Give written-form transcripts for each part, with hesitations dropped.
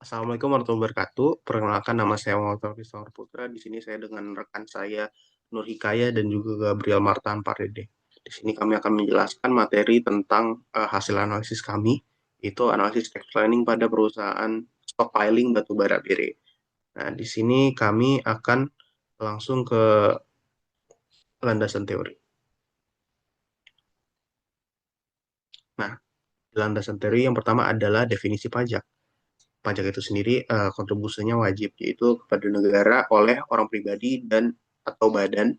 Assalamualaikum warahmatullahi wabarakatuh. Perkenalkan nama saya Muhammad Rizal Putra. Di sini saya dengan rekan saya Nur Hikaya dan juga Gabriel Martan Parede. Di sini kami akan menjelaskan materi tentang hasil analisis kami, itu analisis tax planning pada perusahaan stockpiling batubara Bire. Nah, di sini kami akan langsung ke landasan teori. Nah, landasan teori yang pertama adalah definisi pajak. Pajak itu sendiri kontribusinya wajib, yaitu kepada negara oleh orang pribadi dan atau badan,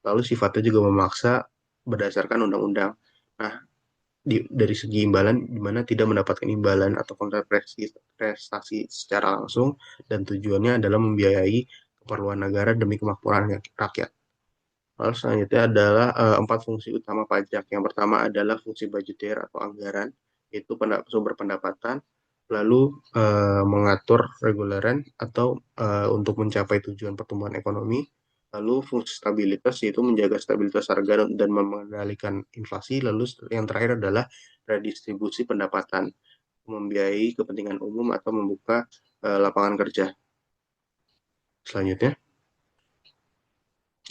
lalu sifatnya juga memaksa berdasarkan undang-undang. Nah, dari segi imbalan, di mana tidak mendapatkan imbalan atau kontraprestasi prestasi secara langsung, dan tujuannya adalah membiayai keperluan negara demi kemakmuran rakyat. Lalu selanjutnya adalah empat fungsi utama pajak. Yang pertama adalah fungsi budgeter atau anggaran, yaitu sumber pendapatan, lalu mengatur reguleran atau untuk mencapai tujuan pertumbuhan ekonomi, lalu fungsi stabilitas, yaitu menjaga stabilitas harga dan mengendalikan inflasi, lalu yang terakhir adalah redistribusi pendapatan, membiayai kepentingan umum atau membuka lapangan kerja. Selanjutnya,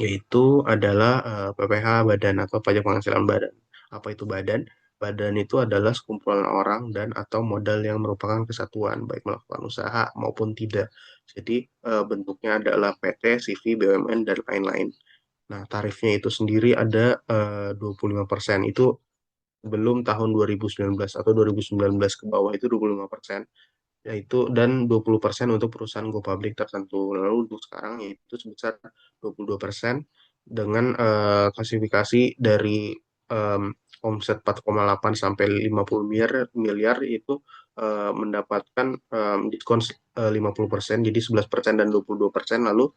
yaitu adalah PPh badan atau pajak penghasilan badan. Apa itu badan? Badan itu adalah sekumpulan orang dan atau modal yang merupakan kesatuan, baik melakukan usaha maupun tidak. Jadi bentuknya adalah PT, CV, BUMN, dan lain-lain. Nah, tarifnya itu sendiri ada 25%. Itu belum tahun 2019 atau 2019 ke bawah itu 25%, yaitu dan 20% untuk perusahaan go public tertentu. Lalu untuk sekarang yaitu sebesar 22% dengan klasifikasi dari em, omset 4,8 sampai 50 miliar miliar itu mendapatkan diskon 50%, jadi 11% dan 22%. Lalu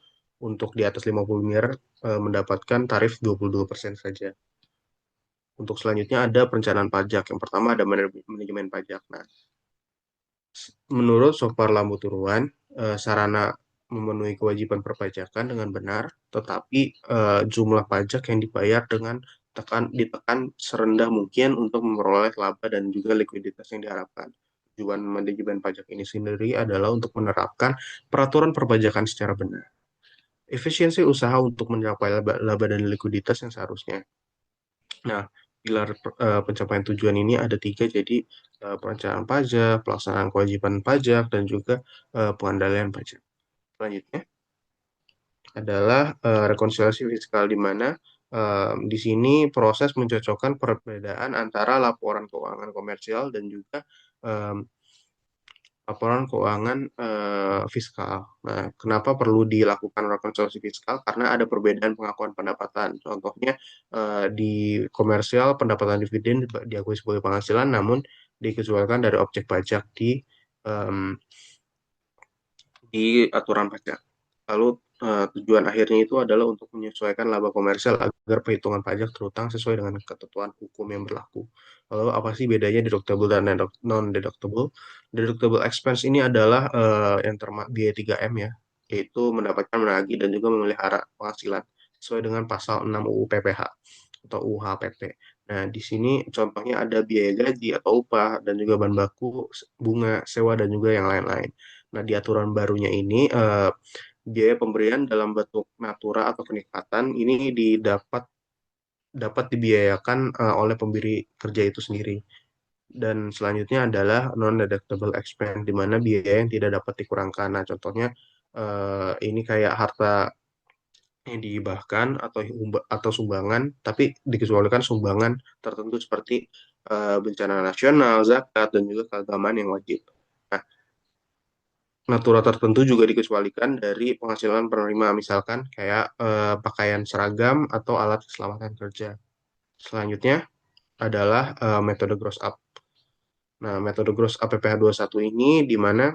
untuk di atas 50 miliar mendapatkan tarif 22% saja. Untuk selanjutnya ada perencanaan pajak. Yang pertama ada manajemen pajak. Nah, menurut Sopar Lambuturuan, sarana memenuhi kewajiban perpajakan dengan benar, tetapi jumlah pajak yang dibayar dengan ditekan serendah mungkin untuk memperoleh laba dan juga likuiditas yang diharapkan. Tujuan manajemen pajak ini sendiri adalah untuk menerapkan peraturan perpajakan secara benar. Efisiensi usaha untuk mencapai laba dan likuiditas yang seharusnya. Nah, pilar pencapaian tujuan ini ada tiga, jadi perencanaan pajak, pelaksanaan kewajiban pajak, dan juga pengendalian pajak. Selanjutnya adalah rekonsiliasi fiskal, di mana di sini proses mencocokkan perbedaan antara laporan keuangan komersial dan juga eh, laporan keuangan fiskal. Nah, kenapa perlu dilakukan rekonsiliasi fiskal? Karena ada perbedaan pengakuan pendapatan. Contohnya di komersial pendapatan dividen diakui sebagai penghasilan, namun dikecualikan dari objek pajak em, di aturan pajak. Lalu tujuan akhirnya itu adalah untuk menyesuaikan laba komersial agar perhitungan pajak terutang sesuai dengan ketentuan hukum yang berlaku. Lalu apa sih bedanya deductible dan non-deductible? Deductible expense ini adalah yang biaya 3M ya, yaitu mendapatkan, menagih, dan juga memelihara penghasilan sesuai dengan pasal 6 UU PPH atau UU HPP. Nah, di sini contohnya ada biaya gaji atau upah dan juga bahan baku, bunga, sewa, dan juga yang lain-lain. Nah, di aturan barunya ini, biaya pemberian dalam bentuk natura atau kenikmatan ini dapat dibiayakan oleh pemberi kerja itu sendiri. Dan selanjutnya adalah non-deductible expense, di mana biaya yang tidak dapat dikurangkan. Nah, contohnya ini kayak harta yang dihibahkan atau sumbangan, tapi dikecualikan sumbangan tertentu seperti bencana nasional, zakat, dan juga keagamaan yang wajib. Nah, natura tertentu juga dikecualikan dari penghasilan penerima, misalkan kayak pakaian seragam atau alat keselamatan kerja. Selanjutnya adalah metode gross up. Nah, metode gross up PPh satu ini di mana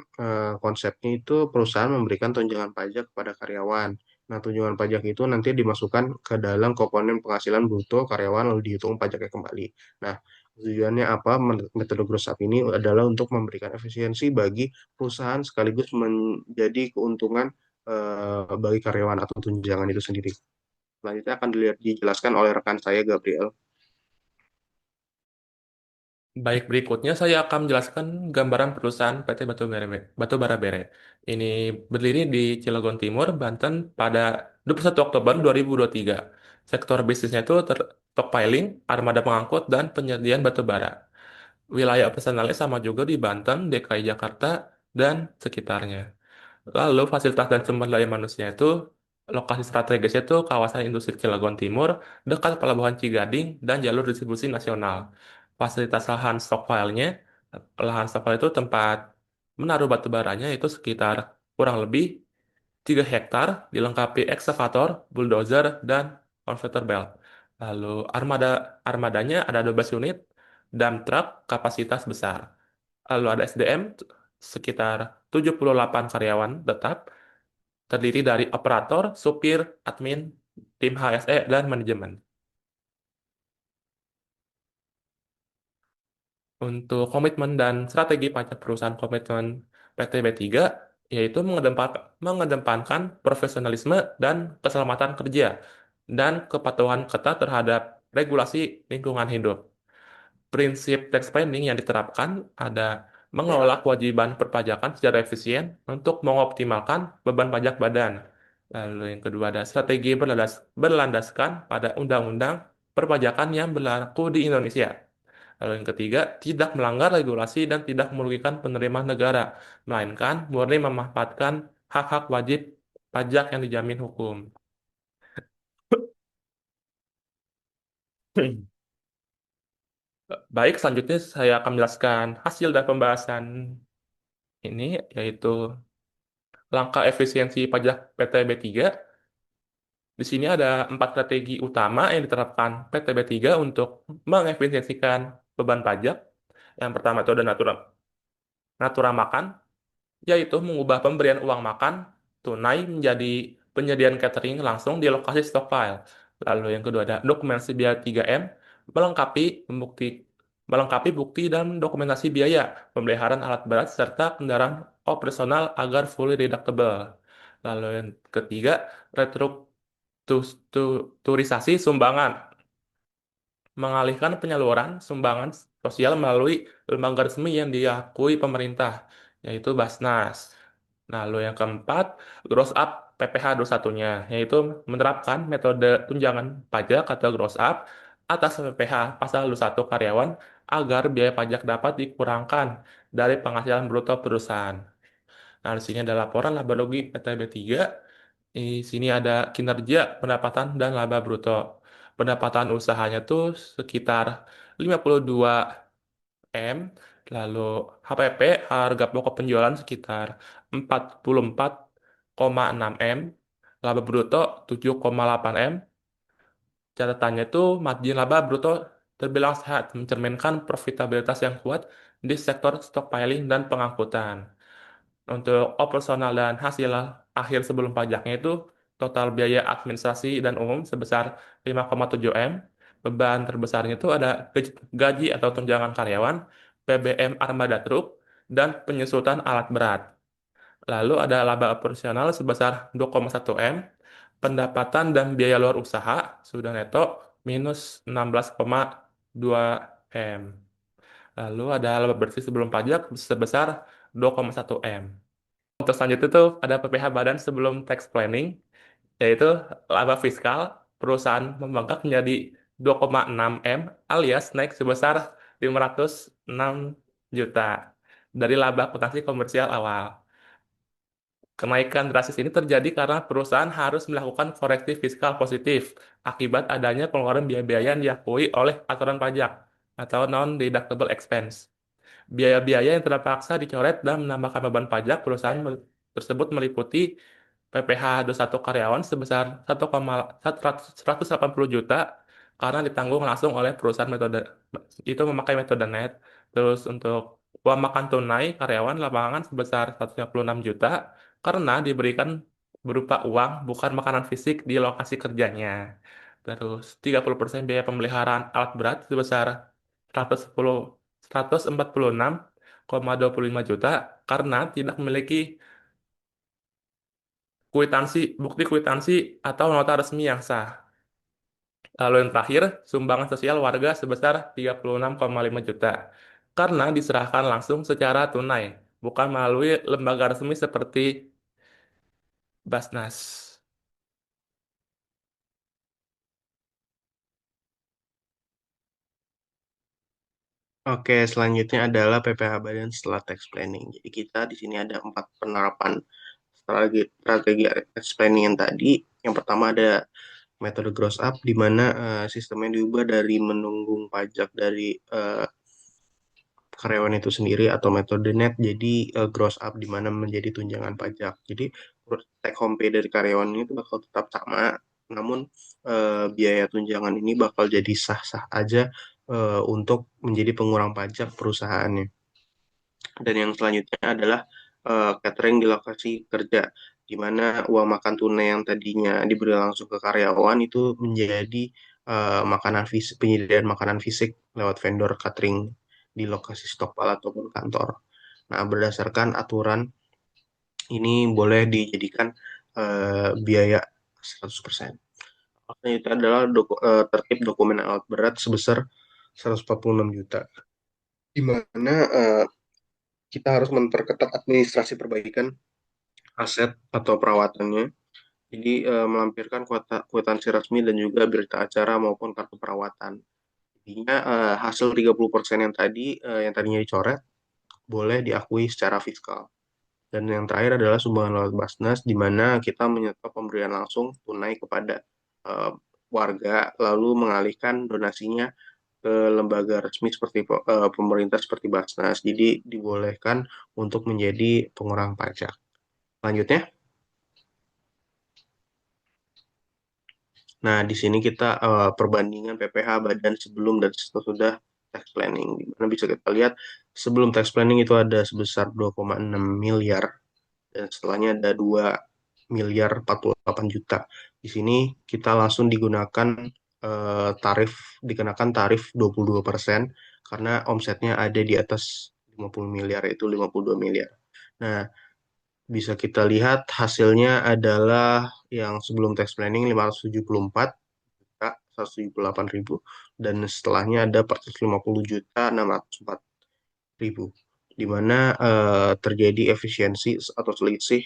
konsepnya itu perusahaan memberikan tunjangan pajak kepada karyawan. Nah, tunjangan pajak itu nanti dimasukkan ke dalam komponen penghasilan bruto karyawan lalu dihitung pajaknya kembali. Nah, tujuannya apa? Metode gross up ini adalah untuk memberikan efisiensi bagi perusahaan sekaligus menjadi keuntungan bagi karyawan atau tunjangan itu sendiri. Selanjutnya akan dijelaskan oleh rekan saya Gabriel. Baik, berikutnya saya akan menjelaskan gambaran perusahaan PT Batubara Bere. Ini berdiri di Cilegon Timur, Banten pada 21 Oktober 2023. Sektor bisnisnya itu stockpiling, armada pengangkut, dan penyediaan batu bara. Wilayah operasionalnya sama juga di Banten, DKI Jakarta, dan sekitarnya. Lalu fasilitas dan sumber daya manusia itu lokasi strategisnya itu kawasan industri Cilegon Timur, dekat Pelabuhan Cigading dan jalur distribusi nasional. Fasilitas lahan stockpile itu tempat menaruh batu baranya itu sekitar kurang lebih 3 hektar dilengkapi ekskavator, bulldozer, dan conveyor belt. Lalu armadanya ada 12 unit, dump truck kapasitas besar. Lalu ada SDM sekitar 78 karyawan tetap, terdiri dari operator, supir, admin, tim HSE, dan manajemen. Untuk komitmen dan strategi pajak perusahaan komitmen PT B3 yaitu mengedepankan profesionalisme dan keselamatan kerja dan kepatuhan ketat terhadap regulasi lingkungan hidup. Prinsip tax planning yang diterapkan ada mengelola kewajiban perpajakan secara efisien untuk mengoptimalkan beban pajak badan. Lalu yang kedua ada strategi berlandaskan pada undang-undang perpajakan yang berlaku di Indonesia. Lalu yang ketiga, tidak melanggar regulasi dan tidak merugikan penerimaan negara, melainkan murni memanfaatkan hak-hak wajib pajak yang dijamin hukum. Baik, selanjutnya saya akan menjelaskan hasil dari pembahasan ini, yaitu langkah efisiensi pajak PT B3. Di sini ada 4 strategi utama yang diterapkan PT B3 untuk mengefisiensikan beban pajak. Yang pertama itu ada natura makan, yaitu mengubah pemberian uang makan tunai menjadi penyediaan catering langsung di lokasi stockpile. Lalu yang kedua ada dokumentasi biaya 3M, melengkapi bukti bukti dan dokumentasi biaya pemeliharaan alat berat serta kendaraan operasional agar fully deductible. Lalu yang ketiga, restrukturisasi sumbangan, mengalihkan penyaluran sumbangan sosial melalui lembaga resmi yang diakui pemerintah, yaitu Basnas. Lalu yang keempat, gross up PPh 21-nya, yaitu menerapkan metode tunjangan pajak atau gross up atas PPh pasal 21 karyawan agar biaya pajak dapat dikurangkan dari penghasilan bruto perusahaan. Nah, di sini ada laporan laba rugi PT B3. Di sini ada kinerja, pendapatan, dan laba bruto. Pendapatan usahanya tuh sekitar 52 M, lalu HPP, harga pokok penjualan sekitar 44,6 M, laba bruto 7,8 M. Catatannya itu margin laba bruto terbilang sehat, mencerminkan profitabilitas yang kuat di sektor stockpiling dan pengangkutan. Untuk operasional dan hasil akhir sebelum pajaknya itu total biaya administrasi dan umum sebesar 5,7 M. Beban terbesarnya itu ada gaji atau tunjangan karyawan, PBM armada truk, dan penyusutan alat berat. Lalu ada laba operasional sebesar 2,1 M, pendapatan dan biaya luar usaha sudah neto minus 16,2 M. Lalu ada laba bersih sebelum pajak sebesar 2,1 M. Untuk selanjutnya itu ada PPh badan sebelum tax planning, yaitu laba fiskal perusahaan membengkak menjadi 2,6 M alias naik sebesar 506 juta dari laba akuntansi komersial awal. Kenaikan drastis ini terjadi karena perusahaan harus melakukan koreksi fiskal positif akibat adanya pengeluaran biaya-biaya yang diakui oleh aturan pajak atau non-deductible expense. Biaya-biaya yang terpaksa dicoret dan menambahkan beban pajak perusahaan tersebut meliputi PPh 21 karyawan sebesar 1,180 juta karena ditanggung langsung oleh perusahaan metode itu memakai metode net. Terus untuk uang makan tunai karyawan lapangan sebesar 156 juta karena diberikan berupa uang bukan makanan fisik di lokasi kerjanya. Terus 30% biaya pemeliharaan alat berat sebesar 110 146,25 juta karena tidak memiliki bukti kwitansi atau nota resmi yang sah. Lalu yang terakhir, sumbangan sosial warga sebesar 36,5 juta. karena diserahkan langsung secara tunai, bukan melalui lembaga resmi seperti Basnas. Oke, selanjutnya adalah PPh Badan setelah tax planning. Jadi kita di sini ada 4 penerapan strategi tax planning yang tadi. Yang pertama ada metode gross up, di mana sistemnya diubah dari menunggung pajak dari karyawan itu sendiri atau metode net jadi gross up di mana menjadi tunjangan pajak. Jadi take home pay dari karyawan ini tuh bakal tetap sama, namun biaya tunjangan ini bakal jadi sah-sah aja untuk menjadi pengurang pajak perusahaannya. Dan yang selanjutnya adalah catering di lokasi kerja, di mana uang makan tunai yang tadinya diberi langsung ke karyawan itu menjadi makanan fisik, penyediaan makanan fisik lewat vendor catering di lokasi stokpal ataupun kantor. Nah, berdasarkan aturan ini boleh dijadikan biaya 100%. Maksudnya itu adalah tertib dokumen alat berat sebesar 146 juta, di mana kita harus memperketat administrasi perbaikan aset atau perawatannya. Jadi melampirkan kwitansi resmi dan juga berita acara maupun kartu perawatan. Jadinya hasil 30% yang tadinya dicoret boleh diakui secara fiskal. Dan yang terakhir adalah sumbangan lewat Basnas, di mana kita menyetop pemberian langsung tunai kepada eh, warga, lalu mengalihkan donasinya ke lembaga resmi seperti pemerintah seperti Basnas. Jadi dibolehkan untuk menjadi pengurang pajak. Selanjutnya, nah di sini kita perbandingan PPh badan sebelum dan sesudah tax planning. Di mana bisa kita lihat sebelum tax planning itu ada sebesar 2,6 miliar dan setelahnya ada 2 miliar 48 juta. Di sini kita langsung dikenakan tarif 22% karena omsetnya ada di atas 50 miliar, yaitu 52 miliar. Nah, bisa kita lihat hasilnya adalah yang sebelum tax planning 574 juta 178.000 dan setelahnya ada 450 juta 604 ribu, di mana terjadi efisiensi atau selisih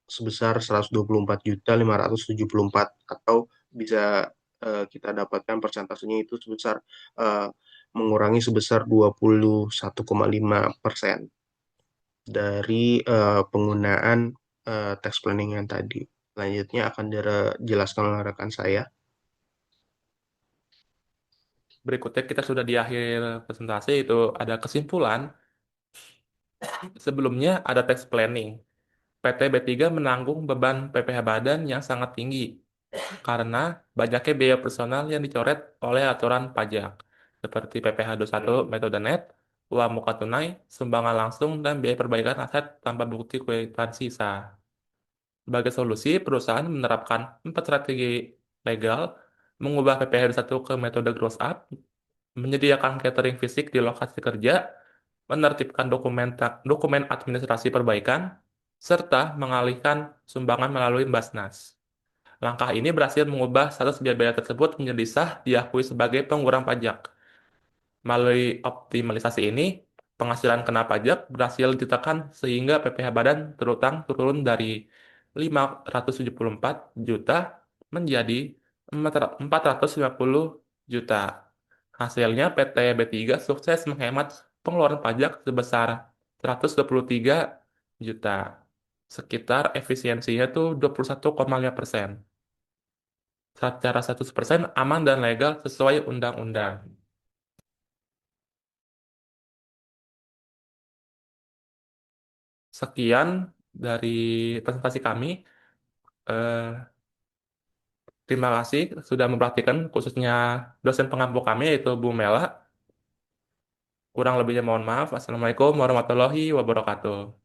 sebesar 124 juta 574, atau bisa kita dapatkan persentasenya itu sebesar eh, mengurangi sebesar 21,5% dari penggunaan tax planning yang tadi. Selanjutnya akan dijelaskan oleh rekan saya. Berikutnya kita sudah di akhir presentasi itu ada kesimpulan. Sebelumnya ada tax planning. PT B3 menanggung beban PPh badan yang sangat tinggi karena banyaknya biaya personal yang dicoret oleh aturan pajak seperti PPh 21 metode net, uang muka tunai, sumbangan langsung, dan biaya perbaikan aset tanpa bukti kwitansi sah. Sebagai solusi, perusahaan menerapkan 4 strategi legal, mengubah PPh 21 ke metode gross up, menyediakan catering fisik di lokasi kerja, menertibkan dokumen administrasi perbaikan, serta mengalihkan sumbangan melalui Basnas. Langkah ini berhasil mengubah status biaya tersebut menjadi sah diakui sebagai pengurang pajak. Melalui optimalisasi ini, penghasilan kena pajak berhasil ditekan sehingga PPh Badan terutang turun dari 574 juta menjadi 450 juta. Hasilnya PT B3 sukses menghemat pengeluaran pajak sebesar 123 juta. Sekitar efisiensinya tuh 21,5%. Secara 100% aman dan legal sesuai undang-undang. Sekian dari presentasi kami. Eh, Terima kasih sudah memperhatikan khususnya dosen pengampu kami yaitu Bu Mela. Kurang lebihnya mohon maaf. Assalamualaikum warahmatullahi wabarakatuh.